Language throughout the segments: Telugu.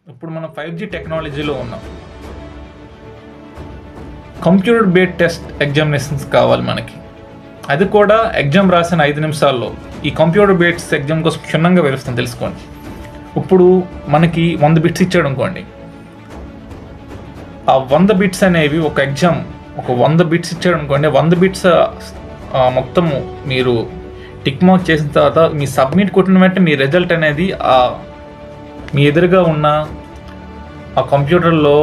ఇప్పుడు మనం 5G టెక్నాలజీలో ఉన్నాం. కంప్యూటర్ బేస్డ్ టెస్ట్ ఎగ్జామినేషన్స్ కావాలి మనకి. అది కూడా ఎగ్జామ్ రాసిన 5 నిమిషాల్లో ఈ కంప్యూటర్ బేస్డ్ ఎగ్జామ్ కోసం క్షుణ్ణంగా వివరిస్తాను, తెలుసుకోండి. ఇప్పుడు మనకి 100 బిట్స్ ఇచ్చాడు అనుకోండి. ఆ 100 బిట్స్ అనేవి ఒక 100 బిట్స్ ఇచ్చాడు అనుకోండి. 100 బిట్స్ మొత్తం మీరు టిక్ మార్క్ చేసిన తర్వాత మీ సబ్మిట్ కొట్టిన వెంటనే మీ రిజల్ట్ అనేది మీ ఎదురుగా ఉన్న ఆ కంప్యూటర్లో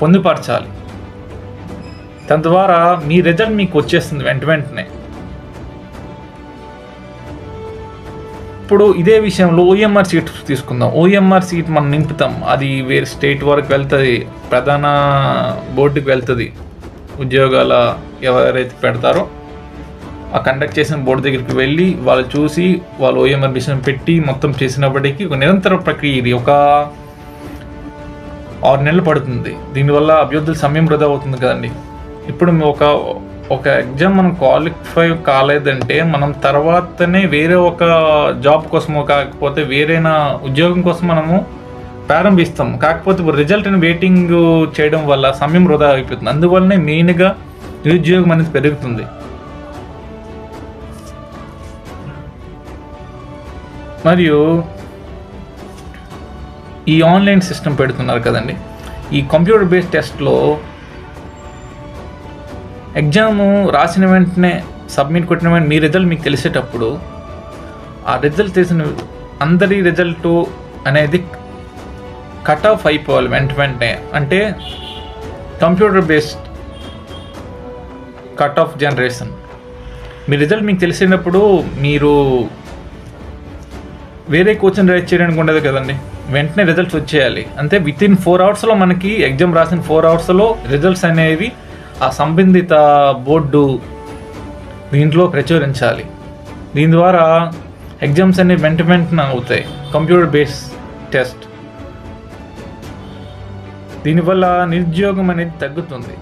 పొందుపరచాలి. దాని ద్వారా మీ రిజల్ట్ మీకు వచ్చేస్తుంది వెంటనే. ఇప్పుడు ఇదే విషయంలో OMR సీట్ తీసుకుందాం. OMR సీట్ మనం నింపుతాం, అది వేరే స్టేట్ వరకు వెళ్తుంది, ప్రధాన బోర్డుకి వెళ్తుంది. ఉద్యోగాల ఎవరైతే పెడతారో ఆ కండక్ట్ చేసిన బోర్డు దగ్గరికి వెళ్ళి వాళ్ళు చూసి వాళ్ళు OMR విషయం పెట్టి మొత్తం చేసినప్పటికీ ఒక నిరంతర ప్రక్రియ. ఇది ఒక 6 నెలలు పడుతుంది. దీనివల్ల అభ్యర్థుల సమయం వృధా అవుతుంది కదండి. ఇప్పుడు ఒక ఎగ్జామ్ మనం క్వాలిఫై కాలేదంటే మనం తర్వాతనే వేరే ఒక జాబ్ కోసమో కాకపోతే వేరేనా ఉద్యోగం కోసం మనము ప్రారంభిస్తాం. కాకపోతే ఇప్పుడు రిజల్ట్ అని వెయిటింగ్ చేయడం వల్ల సమయం వృధా అయిపోతుంది. అందువల్లనే మెయిన్గా నిరుద్యోగం అనేది పెరుగుతుంది. మరియు ఈ ఆన్లైన్ సిస్టమ్ పెడుతున్నారు కదండి. ఈ కంప్యూటర్ బేస్డ్ టెస్ట్లో ఎగ్జామ్ రాసిన వెంటనే సబ్మిట్ కొట్టిన వెంటనే మీ రిజల్ట్ మీకు తెలిసేటప్పుడు ఆ రిజల్ట్ తెలిసిన అందరి రిజల్ట్ అనేది కట్ ఆఫ్ అయిపోవాలి వెంటనే. అంటే computer based cut off generation. మీ రిజల్ట్ మీకు తెలిసినప్పుడు మీరు వేరే క్వశ్చన్ రైట్ చేయడానికి ఉండదు కదండి. వెంటనే రిజల్ట్స్ వచ్చేయాలి. అంతే వితిన్ 4 అవర్స్లో మనకి ఎగ్జామ్ రాసిన 4 అవర్స్లో రిజల్ట్స్ అనేవి ఆ సంబంధిత బోర్డు దీంట్లో ప్రచురించాలి. దీని ద్వారా ఎగ్జామ్స్ అనేవి వెంటనే అవుతాయి. కంప్యూటర్ బేస్డ్ టెస్ట్ దీనివల్ల నిరుద్యోగం అనేది తగ్గుతుంది.